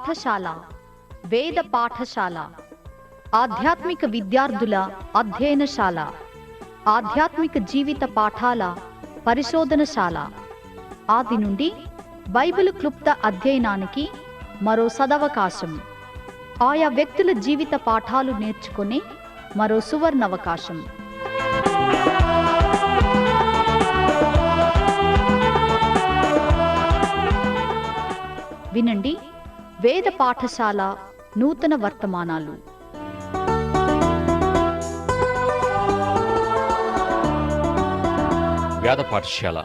పాఠశాల, వేద పాఠశాల, ఆధ్యాత్మిక విద్యార్థుల అధ్యయనశాల, ఆధ్యాత్మిక జీవిత పాఠాల పరిశోధనశాల. ఆది నుండి బైబిల్ క్లుప్త అధ్యయనానికి మరో సదవకాశం. ఆయా వ్యక్తుల జీవిత పాఠాలు నేర్చుకునే మరో సువర్ణవకాశం. వినండి వేద పాఠశాల నూతన వర్తమానాలు. వేద పాఠశాల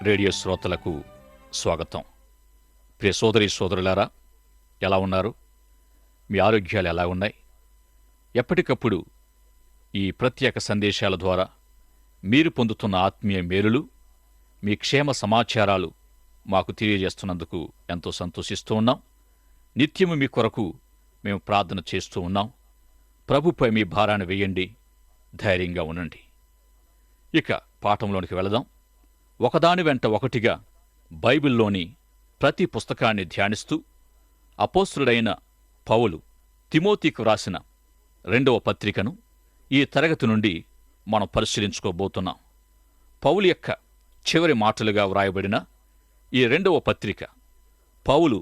రేడియో శ్రోతలకు స్వాగతం. ప్రియ సోదరి సోదరులారా, ఎలా ఉన్నారు? మీ ఆరోగ్యాలు ఎలా ఉన్నాయి? ఎప్పటికప్పుడు ఈ ప్రత్యేక సందేశాల ద్వారా మీరు పొందుతున్న ఆత్మీయ మేలులు, మీ క్షేమ సమాచారాలు మాకు తెలియజేస్తున్నందుకు ఎంతో సంతోషిస్తూ ఉన్నాం. నిత్యము మీ కొరకు మేము ప్రార్థన చేస్తూ ఉన్నాం. ప్రభుపై మీ భారాన్ని వేయండి, ధైర్యంగా ఉండండి. ఇక పాఠంలోనికి వెళదాం. ఒకదాని వెంట ఒకటిగా బైబిల్లోని ప్రతి పుస్తకాన్ని ధ్యానిస్తూ అపోస్తలుడైన పౌలు తిమోతికి వ్రాసిన 2వ పత్రికను ఈ తరగతి నుండి మనం పరిశీలించుకోబోతున్నాం. పౌలు యొక్క చివరి మాటలుగా వ్రాయబడిన ఈ 2వ పత్రిక పౌలు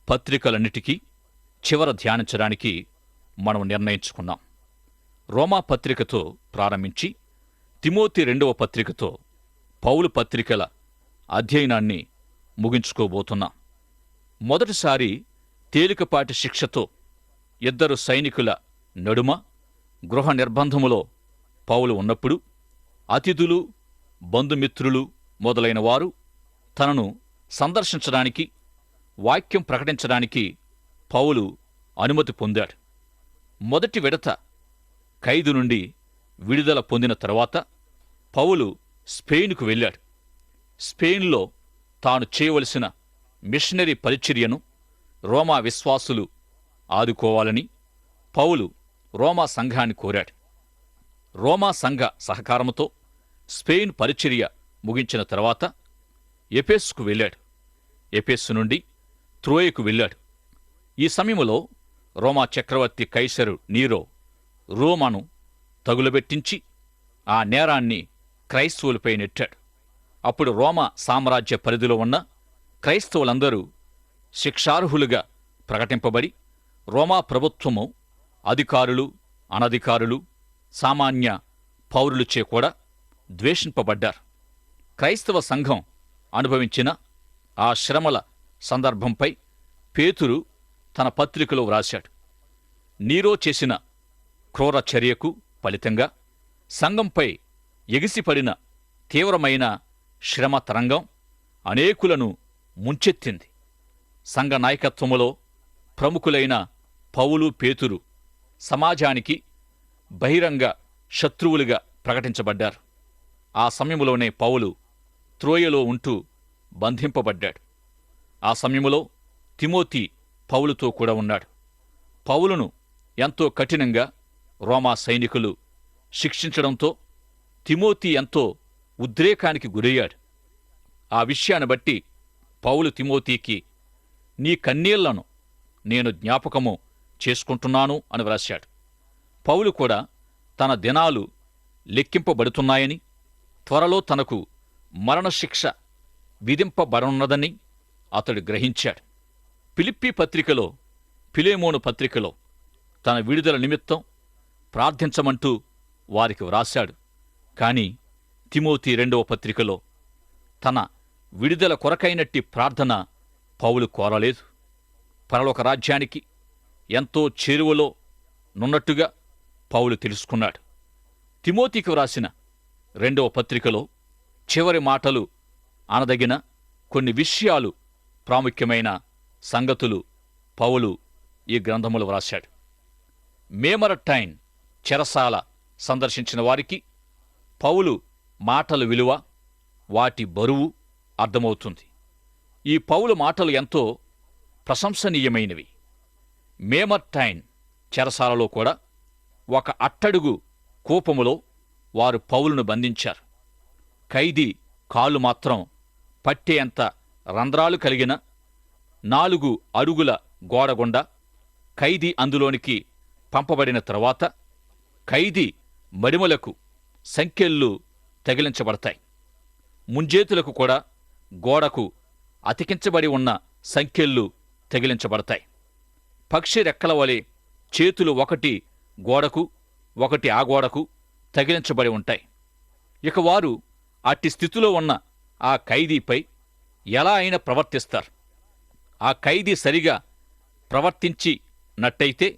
పత్రికలన్నిటికీ చివర ధ్యానించడానికి మనం నిర్ణయించుకున్నాం. రోమా పత్రికతో ప్రారంభించి తిమోతి 2వ పత్రికతో పౌలు పత్రికల అధ్యయనాన్ని ముగించుకోబోతున్నాం. మొదటిసారి తేలికపాటి శిక్షతో 2 సైనికుల నడుమ గృహ నిర్బంధములో పౌలు ఉన్నప్పుడు అతిథులు, బంధుమిత్రులు మొదలైన వారు తనను సందర్శించడానికి, వాక్యం ప్రకటించడానికి పౌలు అనుమతి పొందాడు. మొదటి విడత ఖైదు నుండి విడుదల పొందిన తరువాత పౌలు స్పెయిన్కు వెళ్ళాడు. స్పెయిన్లో తాను చేయవలసిన మిషనరీ పరిచర్యను రోమా విశ్వాసులు ఆదుకోవాలని పౌలు రోమా సంఘాన్ని కోరాడు. రోమా సంఘ సహకారంతో స్పెయిన్ పరిచర్య ముగించిన తర్వాత ఎఫెసుకు వెళ్ళాడు. ఎఫెసు నుండి త్రోయకు వెళ్ళాడు. ఈ సమయంలో రోమా చక్రవర్తి కైసరు నీరో రోమాను తగులబెట్టించి ఆ నేరాన్ని క్రైస్తవులపై నెట్టాడు. అప్పుడు రోమా సామ్రాజ్య పరిధిలో ఉన్న క్రైస్తవులందరూ శిక్షార్హులుగా ప్రకటింపబడి రోమా ప్రభుత్వము అధికారులు, అనధికారులు, సామాన్య పౌరులచే కూడా ద్వేషింపబడ్డారు. క్రైస్తవ సంఘం అనుభవించిన ఆ శ్రమల సందర్భంపై పేతురు తన పత్రికలో వ్రాశాడు. నీరో చేసిన క్రూర చర్యకు ఫలితంగా సంఘంపై ఎగిసిపడిన తీవ్రమైన శ్రమ తరంగం అనేకులను ముంచెత్తింది. సంఘ నాయకత్వములో ప్రముఖులైన పౌలు, పేతురు సమాజానికి బహిరంగ శత్రువులుగా ప్రకటించబడ్డారు. ఆ సమయంలోనే పౌలు త్రోయలో ఉంటూ బంధింపబడ్డాడు. ఆ సమయంలో తిమోతి పౌలుతో కూడా ఉన్నాడు. పౌలును ఎంతో కఠినంగా రోమా సైనికులు శిక్షించడంతో తిమోతి ఎంతో ఉద్రేకానికి గురయ్యాడు. ఆ విషయాన్ని బట్టి పౌలు తిమోతికి, నీ కన్నీళ్లను నేను జ్ఞాపకము చేసుకుంటున్నాను అని వ్రాశాడు. పౌలు కూడా తన దినాలు లెక్కింపబడుతున్నాయని, త్వరలో తనకు మరణశిక్ష విధింపబడనున్నదని అతడు గ్రహించాడు. ఫిలిప్పీ పత్రికలో, ఫిలేమోను పత్రికలో తన విడుదల నిమిత్తం ప్రార్థించమంటూ వారికి వ్రాశాడు. కాని తిమోతి 2వ పత్రికలో తన విడుదల కొరకైనట్టి ప్రార్థన పౌలు కోరలేదు. పరలోక రాజ్యానికి ఎంతో చేరువలో నున్నట్టుగా పౌలు తెలుసుకున్నాడు. తిమోతికి వ్రాసిన 2వ పత్రికలో చివరి మాటలు అనదగిన కొన్ని విషయాలు, ప్రాముఖ్యమైన సంగతులు పౌలు ఈ గ్రంథములు వ్రాశాడు. మేమరటైన్ చెరసాల సందర్శించిన వారికి పౌలు మాటల విలువ, వాటి బరువు అర్థమవుతుంది. ఈ పౌలు మాటలు ఎంతో ప్రశంసనీయమైనవి. మేమర్టైన్ చెరసాలలో కూడా ఒక అట్టడుగు కూపములో వారు పౌలును బంధించారు. ఖైదీ కాళ్ళు మాత్రం పట్టేంత రంధ్రాలు కలిగిన 4 అడుగుల గోడగుండా ఖైదీ అందులోనికి పంపబడిన తరువాత ఖైదీ మడిమలకు సంకెళ్ళు తగిలించబడతాయి. ముంజేతులకు కూడా గోడకు అతికించబడి ఉన్న సంకెళ్ళు తగిలించబడతాయి. పక్షి రెక్కల వలె చేతులు ఒకటి గోడకు ఒకటి ఆ గోడకు తగిలించబడి ఉంటాయి. ఇక వారు అట్టి స్థితిలో ఉన్న ఆ ఖైదీపై ఎలా అయినా ప్రవర్తిస్తారు. ఆ ఖైదీ సరిగా ప్రవర్తించినట్టయితే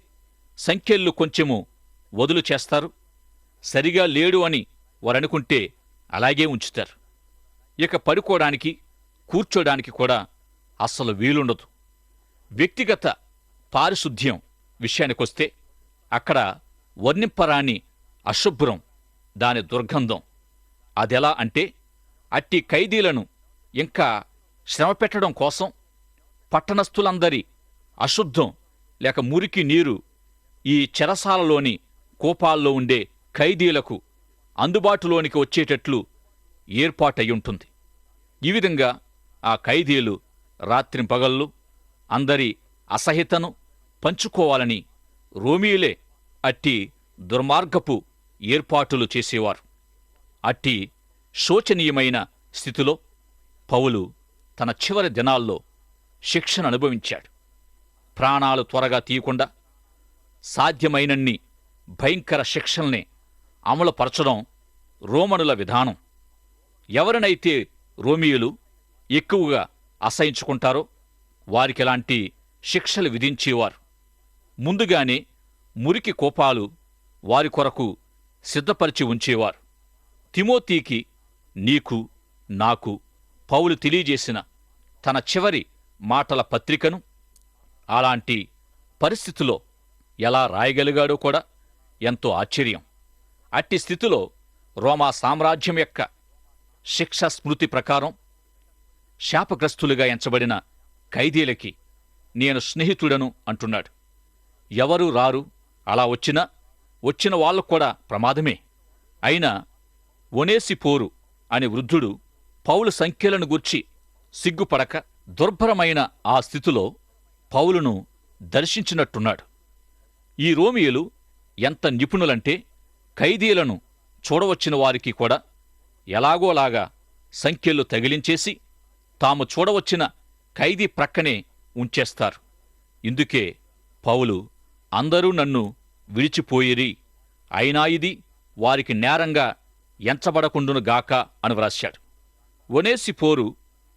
సంకెళ్ళు కొంచెము వదులు చేస్తారు. సరిగా లేడు అని వారనుకుంటే అలాగే ఉంచుతారు. ఇక పడుకోవడానికి కూర్చోడానికి కూడా అస్సలు వీలుండదు. వ్యక్తిగత పారిశుద్ధ్యం విషయానికొస్తే అక్కడ వర్ణింపరాని అశుభ్రం, దాని దుర్గంధం. అదెలా అంటే అట్టి ఖైదీలను ఇంకా శ్రమ పెట్టడం కోసం పట్టణస్థులందరి అశుద్ధం లేక మురికి నీరు ఈ చెరసాలలోని కూపాల్లో ఉండే ఖైదీలకు అందుబాటులోనికి వచ్చేటట్లు ఏర్పాటయ్యుంటుంది. ఈ విధంగా ఆ ఖైదీలు రాత్రింపగళ్ళు అందరి అసహితను పంచుకోవాలని రోమీయులే అట్టి దుర్మార్గపు ఏర్పాటులు చేసేవారు. అట్టి శోచనీయమైన స్థితిలో పౌలు తన చివరి దినాల్లో శిక్షను అనుభవించాడు. ప్రాణాలు త్వరగా తీయకుండా సాధ్యమైనన్ని భయంకర శిక్షల్ని అమలుపరచడం రోమనుల విధానం. ఎవరినైతే రోమీయులు ఎక్కువగా అసహించుకుంటారో వారికిలాంటి శిక్షలు విధించేవారు. ముందుగానే మురికి కోపాలు వారి కొరకు సిద్ధపరిచి ఉంచేవారు. తిమోతికి, నీకు, నాకు పౌలు తెలియజేసిన తన చివరి మాటల పత్రికను అలాంటి పరిస్థితిలో ఎలా రాయగలిగాడో కూడా ఎంతో ఆశ్చర్యం. అట్టి స్థితిలో రోమా సామ్రాజ్యం యొక్క శిక్ష స్మృతి ప్రకారం శాపగ్రస్తులుగా ఎంచబడిన ఖైదీలకి నేను స్నేహితుడను అంటున్నాడు. ఎవరూ రారు, అలా వచ్చిన వాళ్ళకు కూడా ప్రమాదమే. అయినా ఒనేసిపోరు అనే వృద్ధుడు పౌలు సంఖ్యలను గూర్చి సిగ్గుపడక దుర్భరమైన ఆ స్థితిలో పౌలును దర్శించినట్టున్నాడు. ఈ రోమియులు ఎంత నిపుణులంటే ఖైదీలను చూడవచ్చిన వారికి కూడా ఎలాగోలాగా సంఖ్యలు తగిలించేసి తాము చూడవచ్చిన ఖైదీ ప్రక్కనే ఉంచేస్తారు. ఇందుకే పౌలు అందరూ నన్ను విడిచిపోయిరి, అయినా ఇది వారికి నేరంగా ఎంచబడకుండునుగాక అని వ్రాశాడు. ఒనేసిపోరు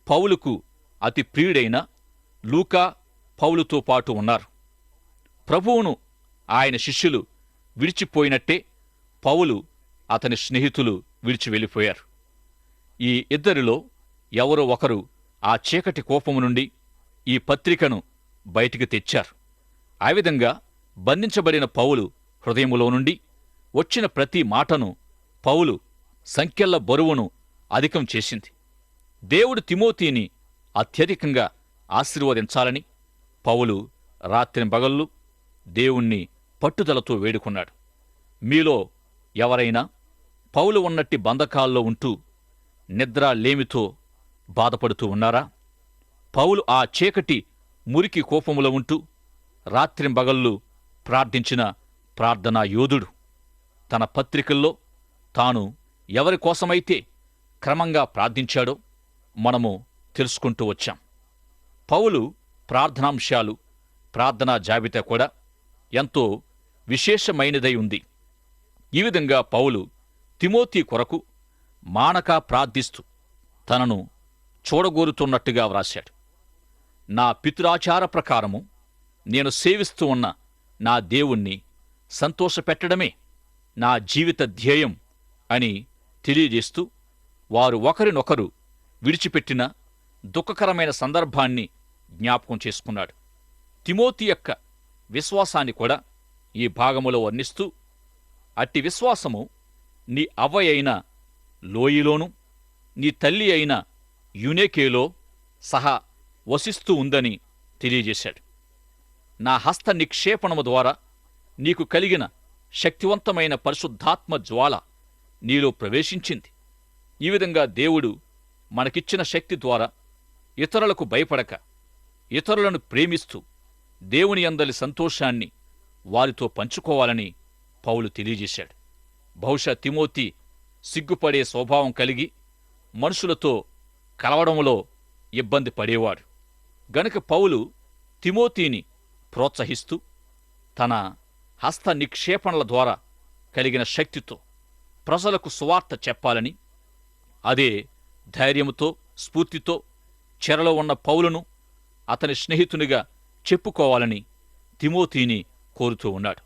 పౌలుకు అతి ప్రియుడైన లూకా పౌలుతో పాటు ఉన్నారు. ప్రభువును ఆయన శిష్యులు విడిచిపోయినట్టే పౌలు అతని స్నేహితులు విడిచి వెళ్ళిపోయారు. ఈ ఇద్దరిలో ఎవరో ఒకరు ఆ చీకటి కోపము నుండి ఈ పత్రికను బయటికి తెచ్చారు. ఆ విధంగా బంధించబడిన పౌలు హృదయములో నుండి వచ్చిన ప్రతి మాటను పౌలు సంఖ్యల బరువును అధికం చేసింది. దేవుడు తిమోతిని అత్యధికంగా ఆశీర్వదించాలని పౌలు రాత్రింబగళ్ళు దేవుణ్ణి పట్టుదలతో వేడుకున్నాడు. మీలో ఎవరైనా పౌలు ఉన్నట్టి బంధకాల్లో ఉంటూ నిద్ర లేమితో బాధపడుతూ ఉన్నారా? పౌలు ఆ చీకటి మురికి కోపములో ఉంటూ రాత్రింబగళ్ళు ప్రార్థించిన ప్రార్థనా యోధుడు. తన పత్రికల్లో తాను ఎవరికోసమైతే క్రమంగా ప్రార్థించాడో మనము తెలుసుకుంటూ వచ్చాం. పౌలు ప్రార్థనాంశాలు, ప్రార్థనా జాబితా కూడా ఎంతో విశేషమైనదై ఉంది. ఈ విధంగా పౌలు తిమోతి కొరకు మానక ప్రార్థిస్తూ తనను చూడగోరుతున్నట్టుగా వ్రాశాడు. నా పితృాచార ప్రకారము నేను సేవిస్తూ ఉన్న నా దేవుణ్ణి సంతోషపెట్టడమే నా జీవిత ధ్యేయం అని తెలియజేస్తూ వారు ఒకరినొకరు విడిచిపెట్టిన దుఃఖకరమైన సందర్భాన్ని జ్ఞాపకం చేసుకున్నాడు. తిమోతి యొక్క విశ్వాసాన్ని కూడా ఈ భాగములో వర్ణిస్తూ అట్టి విశ్వాసము నీ అవ్వ అయిన లోయిలోనూ నీ తల్లి అయిన యునేకేలో సహా వసిస్తూ ఉందని తెలియజేశాడు. నా హస్త నిక్షేపణము ద్వారా నీకు కలిగిన శక్తివంతమైన పరిశుద్ధాత్మ జ్వాల నీలో ప్రవేశించింది. ఈ విధంగా దేవుడు మనకిచ్చిన శక్తి ద్వారా ఇతరులకు భయపడక, ఇతరులను ప్రేమిస్తూ, దేవుని యందలి సంతోషాన్ని వారితో పంచుకోవాలని పౌలు తెలియజేశాడు. బహుశా తిమోతి సిగ్గుపడే స్వభావం కలిగి మనుషులతో కలవడంలో ఇబ్బంది పడేవాడు గనుక పౌలు తిమోతిని ప్రోత్సహిస్తూ తన హస్త నిక్షేపణల ద్వారా కలిగిన శక్తితో ప్రజలకు సువార్త చెప్పాలని, అదే ధైర్యముతో స్ఫూర్తితో చెరలో ఉన్న పౌలును అతని స్నేహితునిగా చెప్పుకోవాలని తిమోతిని కోరుతూ ఉన్నాడు.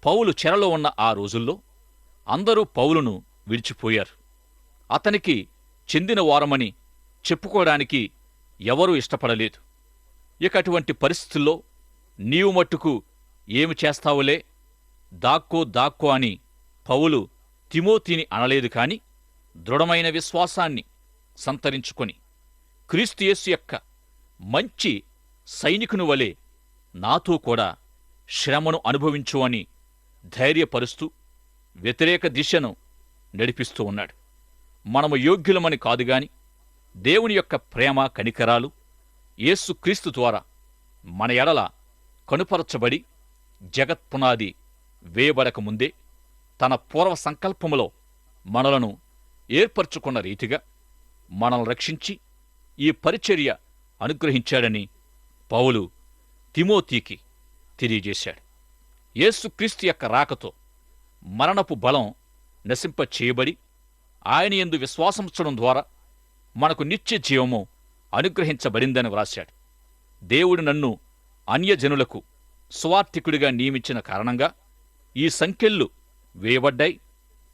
పౌలు చెరలో ఉన్న ఆ రోజుల్లో అందరూ పౌలును విడిచిపోయారు. అతనికి చెందిన వారమని చెప్పుకోవడానికి ఎవరూ ఇష్టపడలేదు. ఇక అటువంటి పరిస్థితుల్లో నీవు మట్టుకు ఏమి చేస్తావులే, దాక్కో అని పౌలు తిమోతిని అనలేదు. కాని దృఢమైన విశ్వాసాన్ని సంతరించుకొని క్రీస్తు యేసు యొక్క మంచి సైనికుని వలె నాతో కూడా శ్రమను అనుభవించు అని ధైర్యపరుస్తూ వ్యతిరేక దిశను నడిపిస్తూ ఉన్నాడు. మనము యోగ్యులమని కాదుగాని దేవుని యొక్క ప్రేమ కనికరాలు యేసుక్రీస్తు ద్వారా మన ఎడల కనుపరచబడి జగత్పునాది వేయబడకముందే తన పూర్వ సంకల్పములో మనలను ఏర్పరచుకున్న రీతిగా మనల్ని రక్షించి ఈ పరిచర్య అనుగ్రహించాడని పౌలు తిమోతికి తెలియజేశాడు. యేసుక్రీస్తు యొక్క రాకతో మరణపు బలం నశింపచేయబడి ఆయన యందు విశ్వాసంచడం ద్వారా మనకు నిత్య జీవము అనుగ్రహించబడిందని వ్రాశాడు. దేవుడు నన్ను అన్యజనులకు సువార్తికుడిగా నియమించిన కారణంగా ఈ సంకెళ్ళు వేయబడ్డాయి.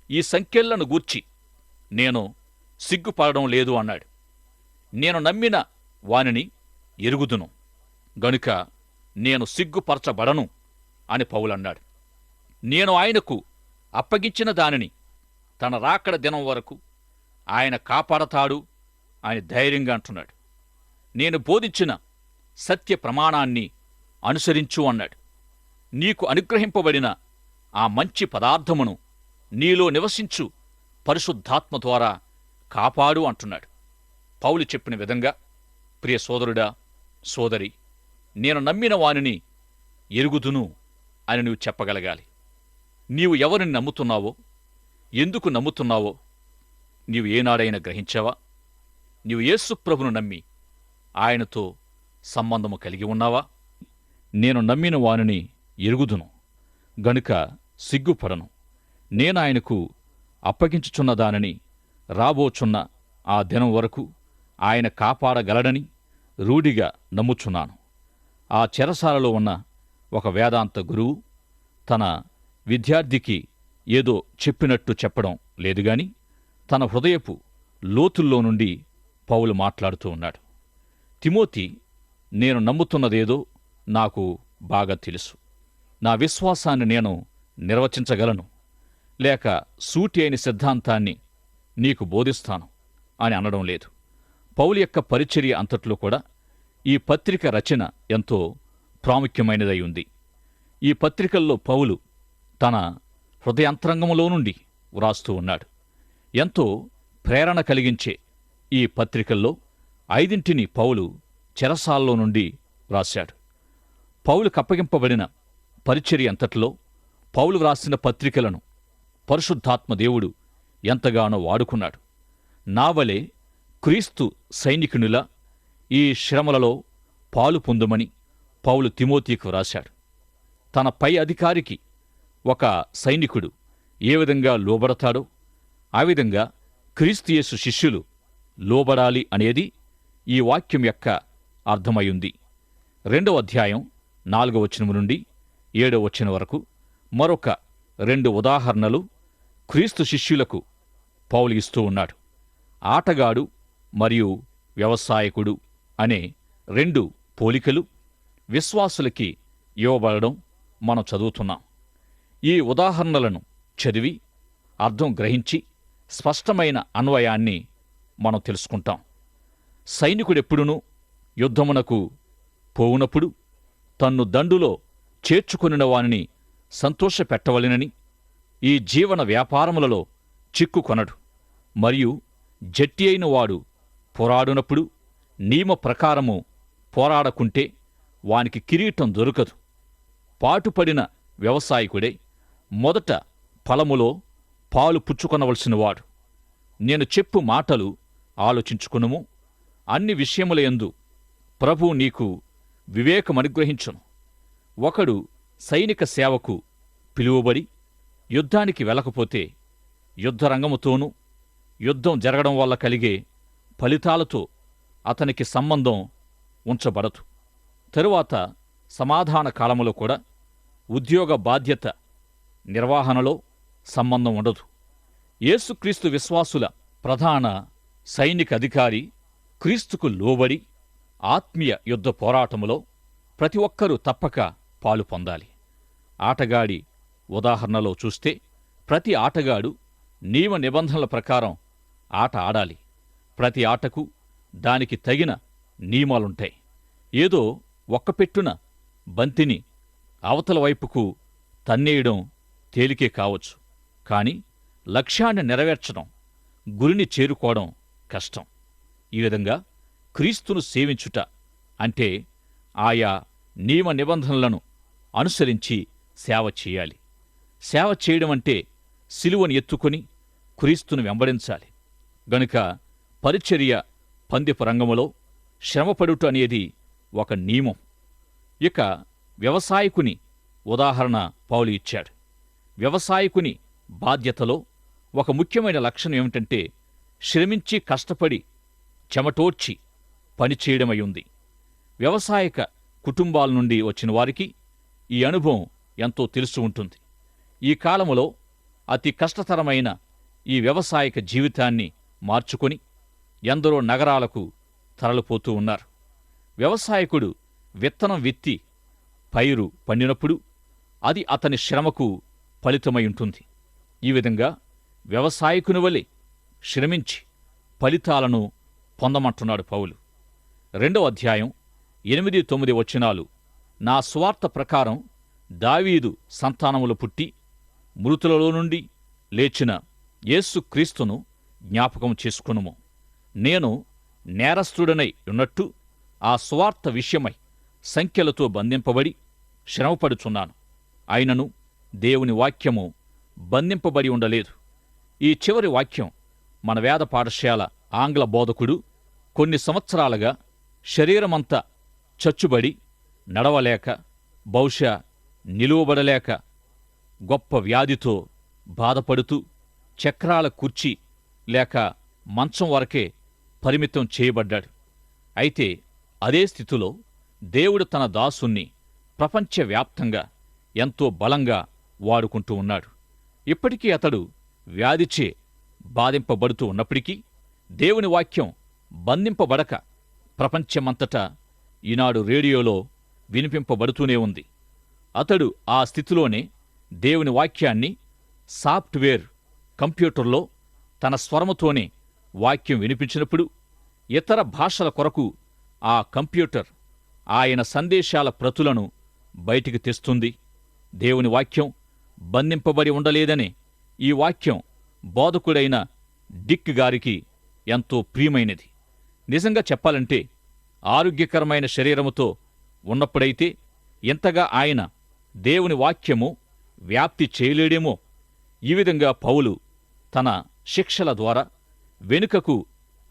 ఈ సంకెళ్లను గూర్చి నేను సిగ్గుపడడం లేదు అన్నాడు. నేను నమ్మిన వానిని ఎరుగుదును గనుక నేను సిగ్గుపరచబడను అని పౌలన్నాడు. నేను ఆయనకు అప్పగించిన దానిని తన రాకడ దినం వరకు ఆయన కాపాడతాడు అని ధైర్యంగా అంటున్నాడు. నేను బోధించిన సత్య ప్రమాణాన్ని అనుసరించు అన్నాడు. నీకు అనుగ్రహింపబడిన ఆ మంచి పదార్థమును నీలో నివసించు పరిశుద్ధాత్మ ద్వారా కాపాడు అంటున్నాడు. పౌలు చెప్పిన విధంగా ప్రియ సోదరుడా సోదరి, నేను నమ్మిన వానిని ఎరుగుదును అని నువ్వు చెప్పగలగాలి. నీవు ఎవరిని నమ్ముతున్నావో, ఎందుకు నమ్ముతున్నావో నీవు ఏనాడైనా గ్రహించావా? నీవు యేసుప్రభును నమ్మి ఆయనతో సంబంధము కలిగి ఉన్నావా? నేను నమ్మిన వానిని ఎరుగుదును గనుక సిగ్గుపడను, నేనాయనకు అప్పగించుచున్న దానిని రాబోచున్న ఆ దినం వరకు ఆయన కాపాడగలడని రూఢిగా నమ్ముచున్నాను. ఆ చెరసాలలో ఉన్న ఒక వేదాంత గురువు తన విద్యార్థికి ఏదో చెప్పినట్టు చెప్పడం లేదుగాని తన హృదయపు లోతుల్లో నుండి పౌలు మాట్లాడుతూ ఉన్నాడు. తిమోతి, నేను నమ్ముతున్నదేదో నాకు బాగా తెలుసు. నా విశ్వాసాన్ని నేను నిర్వచించగలను, లేక సూటి అయిన సిద్ధాంతాన్ని నీకు బోధిస్తాను అని అనడం లేదు. పౌలు యొక్క పరిచర్య అంతట్లో కూడా ఈ పత్రిక రచన ఎంతో ప్రాముఖ్యమైనదై ఉంది. ఈ పత్రికల్లో పౌలు తన హృదయాంతరంగంలో నుండి వ్రాస్తూ ఉన్నాడు. ఎంతో ప్రేరణ కలిగించే ఈ పత్రికల్లో 5 పౌలు చెరసాల్లో నుండి వ్రాశాడు. పౌలుకు అప్పగింపబడిన పరిచర్య అంతట్లో పౌలు వ్రాసిన పత్రికలను పరిశుద్ధాత్మ దేవుడు ఎంతగానో వాడుకున్నాడు. నావలే క్రీస్తు సైనికునిలా ఈ శ్రమలలో పాలు పొందుమని పౌలు తిమోతికి వ్రాశాడు. తన పై అధికారికి ఒక సైనికుడు ఏ విధంగా లోబడతాడో ఆ విధంగా క్రీస్తుయేసు శిష్యులు లోబడాలి అనేది ఈ వాక్యం యొక్క అర్థమయ్యుంది. 2వ అధ్యాయం 4వ వచనం నుండి 7వ వచనం వరకు మరొక 2 ఉదాహరణలు క్రీస్తు శిష్యులకు పౌలు ఇస్తూ ఉన్నాడు. ఆటగాడు మరియు వ్యవసాయకుడు అనే 2 పోలికలు విశ్వాసులకి ఇవ్వబడడం మనం చదువుతున్నాం. ఈ ఉదాహరణలను చదివి అర్థం గ్రహించి స్పష్టమైన అన్వయాన్ని మనం తెలుసుకుంటాం. సైనికుడెప్పుడునూ యుద్ధమునకు పోవునప్పుడు తన్ను దండులో చేర్చుకొనిన వానిని సంతోషపెట్టవలెనని ఈ జీవన వ్యాపారములలో చిక్కుకొనడు. మరియు జట్టి అయిన వాడు పోరాడునప్పుడు నియమ ప్రకారము పోరాడకుంటే వానికి కిరీటం దొరకదు. పాటుపడిన వ్యవసాయకుడే మొదట ఫలములో పాలు పుచ్చుకొనవలసినవాడు. నేను చెప్పు మాటలు ఆలోచించుకునుము. అన్ని విషయములయందు ప్రభువు నీకు వివేకమనుగ్రహించును. ఒకడు సైనిక సేవకు పిలువబడి యుద్ధానికి వెళ్ళకపోతే యుద్ధరంగముతోనూ యుద్ధం జరగడం వల్ల కలిగే ఫలితాలతో అతనికి సంబంధం ఉంచబడదు. తరువాత సమాధాన కాలములో కూడా ఉద్యోగ బాధ్యత నిర్వహణలో సంబంధం ఉండదు. యేసుక్రీస్తు విశ్వాసుల ప్రధాన సైనిక అధికారి క్రీస్తుకు లోబడి ఆత్మీయ యుద్ధ పోరాటములో ప్రతి ఒక్కరూ తప్పక పాలు పొందాలి. ఆటగాడి ఉదాహరణలో చూస్తే ప్రతి ఆటగాడు నియమ నిబంధనల ప్రకారం ఆట ఆడాలి. ప్రతి ఆటకు దానికి తగిన నియమాలుంటాయి. ఏదో ఒక్కపెట్టున బంతిని అవతల వైపుకు తన్నేయడం తేలికే కావచ్చు, కాని లక్ష్యాన్ని నెరవేర్చడం, గురిని చేరుకోవడం కష్టం. ఈ విధంగా క్రీస్తును సేవించుట అంటే ఆయా నియమ నిబంధనలను అనుసరించి సేవ చేయాలి. సేవ చేయడమంటే సిలువను ఎత్తుకొని క్రీస్తును వెంబడించాలి. గనుక పరిచర్య పందెపు రంగములో శ్రమపడుట అనేది ఒక నియమం. ఇక వ్యవసాయకుని ఉదాహరణ పౌలు ఇచ్చాడు. వ్యవసాయకుని బాధ్యతలో ఒక ముఖ్యమైన లక్షణం ఏమిటంటే శ్రమించి కష్టపడి చెమటోడ్చి పనిచేయడమయ్యుంది. వ్యవసాయక కుటుంబాల నుండి వచ్చిన వారికి ఈ అనుభవం ఎంతో తెలుసు ఉంటుంది. ఈ కాలములో అతి కష్టతరమైన ఈ వ్యవసాయక జీవితాన్ని మార్చుకొని ఎందరో నగరాలకు తరలిపోతూ ఉన్నారు. వ్యవసాయకుడు విత్తనం విత్తి పైరు పండినప్పుడు అది అతని శ్రమకు ఫలితమై ఉంటుంది. ఈ విధంగా వ్యవసాయకుని వలె శ్రమించి ఫలితాలను పొందమంటున్నాడు పౌలు. 2వ అధ్యాయం 8-9 వచనాలు. నా స్వార్థ ప్రకారం దావీదు సంతానములు పుట్టి మృతులలో నుండి లేచిన యేసుక్రీస్తును జ్ఞాపకం చేసుకునుము. నేను నేరస్తుడనై ఉన్నట్టు ఆ స్వార్థ విషయమై సంఖ్యలతో బంధింపబడి శ్రమపడుచున్నాను. అయినను దేవుని వాక్యము బంధింపబడి ఉండలేదు. ఈ చివరి వాక్యం మన వేద పాఠశాల ఆంగ్ల బోధకుడు కొన్ని సంవత్సరాలుగా శరీరమంతా చచ్చుబడి నడవలేక, బహుశా నిలువబడలేక, గొప్ప వ్యాధితో బాధపడుతూ చక్రాల కుర్చీ లేక మంచం వరకే పరిమితం చేయబడ్డాడు. అయితే అదే స్థితిలో దేవుడు తన దాసుణ్ణి ప్రపంచవ్యాప్తంగా ఎంతో బలంగా వాడుకుంటూ ఉన్నాడు. ఇప్పటికీ అతడు వ్యాధిచే బాధింపబడుతూ ఉన్నప్పటికీ దేవుని వాక్యం బంధింపబడక ప్రపంచమంతటా ఈనాడు రేడియోలో వినిపింపబడుతూనే ఉంది. అతడు ఆ స్థితిలోనే దేవుని వాక్యాన్ని సాఫ్ట్వేర్ కంప్యూటర్లో తన స్వరముతోనే వాక్యం వినిపించినప్పుడు ఇతర భాషల కొరకు ఆ కంప్యూటర్ ఆయన సందేశాల ప్రతులను బయటికి తెస్తుంది. దేవుని వాక్యం బంధింపబడి ఉండలేదనే ఈ వాక్యం బోధకుడైన డిక్ గారికి ఎంతో ప్రియమైనది. నిజంగా చెప్పాలంటే ఆరోగ్యకరమైన శరీరముతో ఉన్నప్పుడైతే ఎంతగా ఆయన దేవుని వాక్యము వ్యాప్తి చేయలేడేమో. ఈ విధంగా పౌలు తన శిక్షల ద్వారా వెనుకకు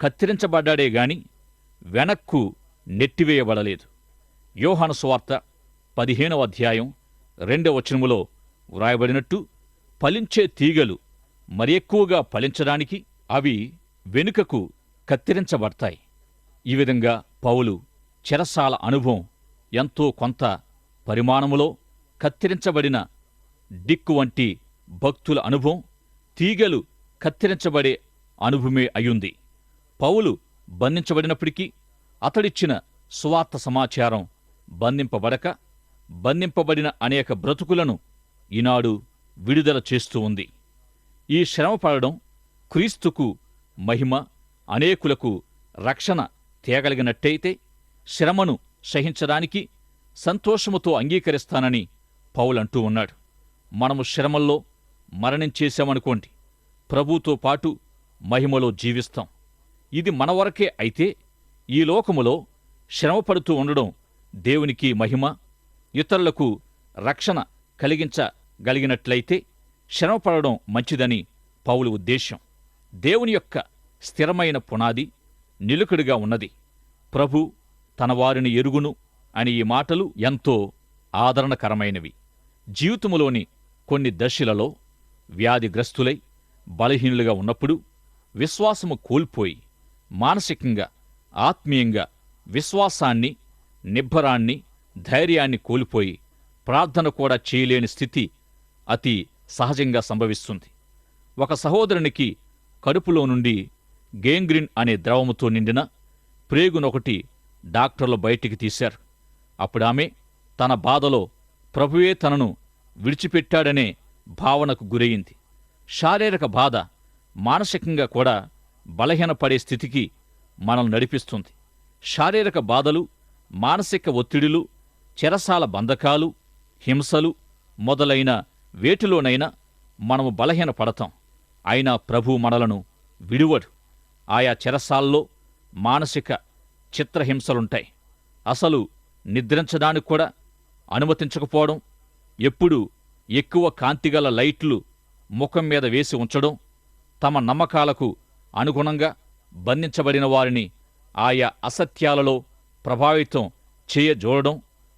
కత్తిరించబడ్డాడే గాని వెనక్కు నెట్టివేయబడలేదు. యోహాను సువార్త 15వ అధ్యాయం 2వ వచనములో వ్రాయబడినట్టు ఫలించే తీగలు మరి ఎక్కువగా ఫలించడానికి అవి వెనుకకు కత్తిరించబడతాయి. ఈ విధంగా పౌలు చెరసాల అనుభవం ఎంతో కొంత పరిమాణములో కత్తిరించబడిన డిక్కు వంటి భక్తుల అనుభవం తీగలు కత్తిరించబడే అనుభవమే అయ్యుంది. పౌలు బంధించబడినప్పటికీ అతడిచ్చిన సువార్త సమాచారం బంధింపబడిన అనేక బ్రతుకులను ఈనాడు విడుదల చేస్తూ ఉంది. ఈ శ్రమపడడం క్రీస్తుకు మహిమ, అనేకులకు రక్షణ తేగలిగినట్టయితే శ్రమను సహించడానికి సంతోషముతో అంగీకరిస్తానని పౌలంటూ ఉన్నాడు. మనము శ్రమల్లో మరణించేశామనుకోండి, ప్రభుతో పాటు మహిమలో జీవిస్తాం. ఇది మన వరకే అయితే ఈ లోకములో శ్రమపడుతూ ఉండడం దేవునికి మహిమ, ఇతరులకు రక్షణ కలిగించగలిగినట్లయితే శ్రమపడడం మంచిదని పౌలు ఉద్దేశం. దేవుని యొక్క స్థిరమైన పునాది నిలుకడుగా ఉన్నది. ప్రభు తన వారిని ఎరుగును అని ఈ మాటలు ఎంతో ఆదరణకరమైనవి. జీవితంలోని కొన్ని దశలలో వ్యాధిగ్రస్తులై బలహీనులుగా ఉన్నప్పుడు విశ్వాసము కోల్పోయి మానసికంగా, ఆత్మీయంగా విశ్వాసాన్ని, నిబ్బరాన్ని, ధైర్యాన్ని కోల్పోయి ప్రార్థన కూడా చేయలేని స్థితి అతి సహజంగా సంభవిస్తుంది. ఒక సహోదరునికి కడుపులో నుండి గేంగ్రీన్ అనే ద్రవముతో నిండిన ప్రేగునొకటి డాక్టర్లు బయటికి తీశారు. అప్పుడామె తన బాధలో ప్రభువే తనను విడిచిపెట్టాడనే భావనకు గురయింది. శారీరక బాధ మానసికంగా కూడా బలహీనపడే స్థితికి మనల్ని నడిపిస్తుంది. శారీరక బాధలు, మానసిక ఒత్తిడులు, చెరసాల బంధకాలు, హింసలు మొదలైన వేటిలోనైనా మనము బలహీనపడతాం. అయినా ప్రభు మనలను విడువడు. ఆయా చెరసాల్లో మానసిక చిత్రహింసలుంటాయి. అసలు నిద్రించడానికి కూడా అనుమతించకపోవడం, ఎప్పుడూ ఎక్కువ కాంతిగల లైట్లు ముఖం మీద వేసి ఉంచడం, తమ నమ్మకాలకు అనుగుణంగా బంధించబడిన వారిని ఆయా అసత్యాలలో ప్రభావితం చేయజోడడం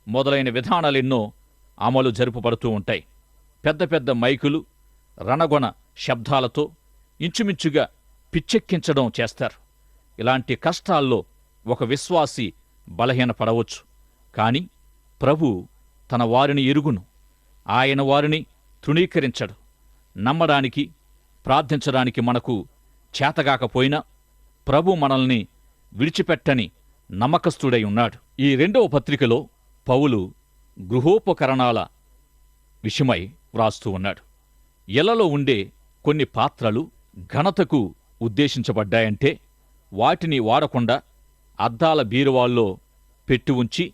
మొదలైన విధానాలెన్నో అమలు జరుపబడుతూ ఉంటాయి. పెద్ద పెద్ద మైకులు, రణగొణ శబ్దాలతో ఇంచుమించుగా పిచ్చెక్కించడం చేస్తారు. ఇలాంటి కష్టాల్లో ఒక విశ్వాసి బలహీనపడవచ్చు. కాని ప్రభు తన వారిని ఎరుగును. ఆయన వారిని తృణీకరించడు. నమ్మడానికి, ప్రార్థించడానికి మనకు చేతగాకపోయినా ప్రభు మనల్ని విడిచిపెట్టని నమ్మకస్తుడై ఉన్నాడు. ఈ 2వ పత్రికలో పౌలు గృహోపకరణాల విషయమై వ్రాస్తూ ఉన్నాడు. ఇళ్లలో ఉండే కొన్ని పాత్రలు ఘనతకు ఉద్దేశించబడ్డాయంటే వాటిని వాడకుండా అద్దాల బీరువాల్లో పెట్టి ఉంచి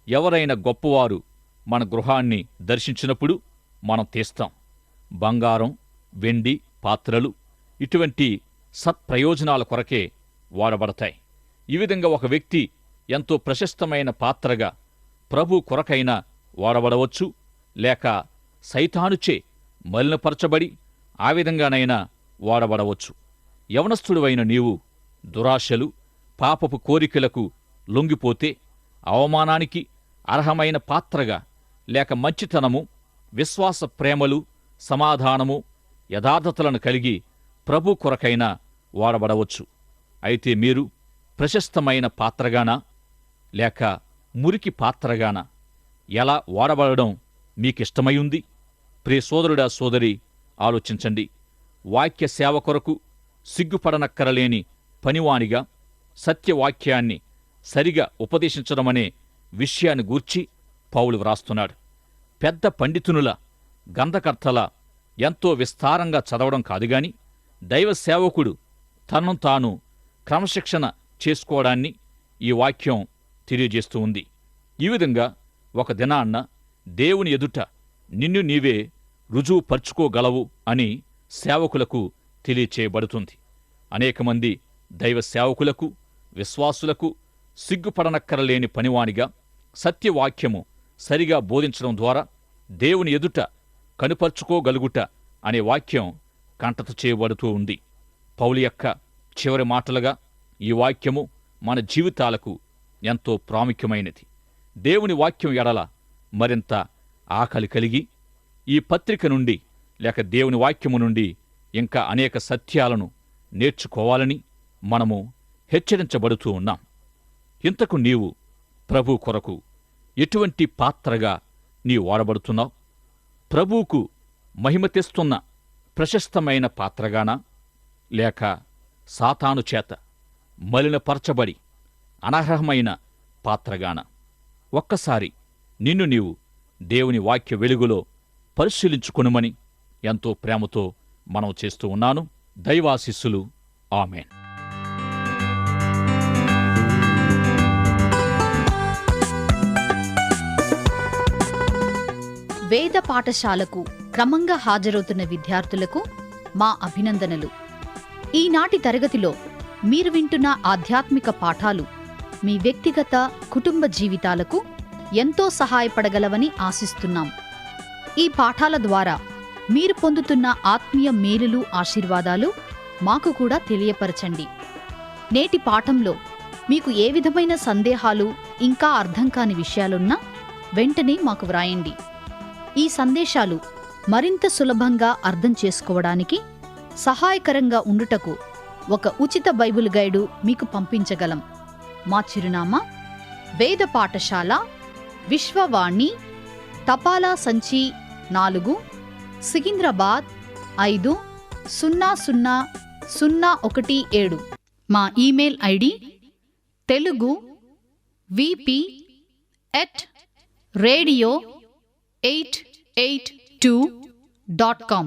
ఎవరైనా గొప్పవారు మన గృహాన్ని దర్శించినప్పుడు మనం తీస్తాం. బంగారం, వెండి పాత్రలు ఇటువంటి సత్ప్రయోజనాల కొరకే వాడబడతాయి. ఈ విధంగా ఒక వ్యక్తి ఎంతో ప్రశస్తమైన పాత్రగా ప్రభు కొరకైనా వాడబడవచ్చు, లేక సైతానుచే మలినపరచబడి ఆ విధంగానైనా వాడబడవచ్చు. యవనస్థుడివైన నీవు దురాశలు, పాపపు కోరికలకు లొంగిపోతే అవమానానికి అర్హమైన పాత్రగా, లేక మంచితనము, విశ్వాస ప్రేమలు, సమాధానము, యథార్థతలను కలిగి ప్రభు కొరకైనా వాడబడవచ్చు. అయితే మీరు ప్రశస్తమైన పాత్రగానా లేక మురికి పాత్రగానా ఎలా వాడబడడం మీకిష్టమైంది? ప్రియ సోదరుడా, సోదరి, ఆలోచించండి. వాక్య సేవ కొరకు సిగ్గుపడనక్కరలేని పనివానిగా సత్యవాక్యాన్ని సరిగా ఉపదేశించడమనే విషయాన్ని గూర్చి పౌలు వ్రాస్తున్నాడు. పెద్ద పండితునుల, గంధకర్తల ఎంతో విస్తారంగా చదవడం కాదుగాని దైవ సేవకుడు తనను తాను క్రమశిక్షణ చేసుకోవడాన్ని ఈ వాక్యం తెలియజేస్తూ ఉంది. ఈ విధంగా ఒక దినాన్న దేవుని ఎదుట నిన్ను నీవే రుజువుపరుచుకోగలవు అని సేవకులకు తెలియచేయబడుతుంది. అనేకమంది దైవ సేవకులకు, విశ్వాసులకు సిగ్గుపడనక్కరలేని పనివానిగా సత్యవాక్యము సరిగా బోధించడం ద్వారా దేవుని ఎదుట కనుపర్చుకోగలుగుట అనే వాక్యం కంటత చేయబడుతూ ఉంది. పౌలు యొక్క చివరి మాటలుగా ఈ వాక్యము మన జీవితాలకు ఎంతో ప్రాముఖ్యమైనది. దేవుని వాక్యం ఎడల మరింత ఆకలి కలిగి ఈ పత్రిక నుండి లేక దేవుని వాక్యము నుండి ఇంకా అనేక సత్యాలను నేర్చుకోవాలని మనము హెచ్చరించబడుతూ ఉన్నాం. ఇంతకు నీవు ప్రభు కొరకు ఎటువంటి పాత్రగా నీవు వాడబడుతున్నావు? ప్రభువుకు మహిమ తెస్తున్న ప్రశస్తమైన పాత్రగానా లేక సాతాను చేత మలినపరచబడి అనర్హమైన పాత్రగానా? ఒక్కసారి నిన్ను నీవు దేవుని వాక్య వెలుగులో పరిశీలించుకొనుమని ఎంతో ప్రేమతో మనం చేస్తూ ఉన్నాను. దైవాశీస్సులు. ఆమేన్. వేద పాఠశాలకు క్రమంగా హాజరవుతున్న విద్యార్థులకు మా అభినందనలు. ఈనాటి తరగతిలో మీరు వింటున్న ఆధ్యాత్మిక పాఠాలు మీ వ్యక్తిగత, కుటుంబ జీవితాలకు ఎంతో సహాయపడగలవని ఆశిస్తున్నాం. ఈ పాఠాల ద్వారా మీరు పొందుతున్న ఆత్మీయ మేలులు, ఆశీర్వాదాలు మాకు కూడా తెలియపరచండి. నేటి పాఠంలో మీకు ఏ విధమైన సందేహాలు, ఇంకా అర్థం కాని విషయాలున్నా వెంటనే మాకు వ్రాయండి. ఈ సందేశాలు మరింత సులభంగా అర్థం చేసుకోవడానికి సహాయకరంగా ఉండుటకు ఒక ఉచిత బైబిల్ గైడు మీకు పంపించగలం. మా చిరునామా: వేద పాఠశాల, విశ్వవాణి, తపాలా సంచి 4, సికింద్రాబాద్ 500017. మా ఈమెయిల్ ఐడి telugu@radio882.com.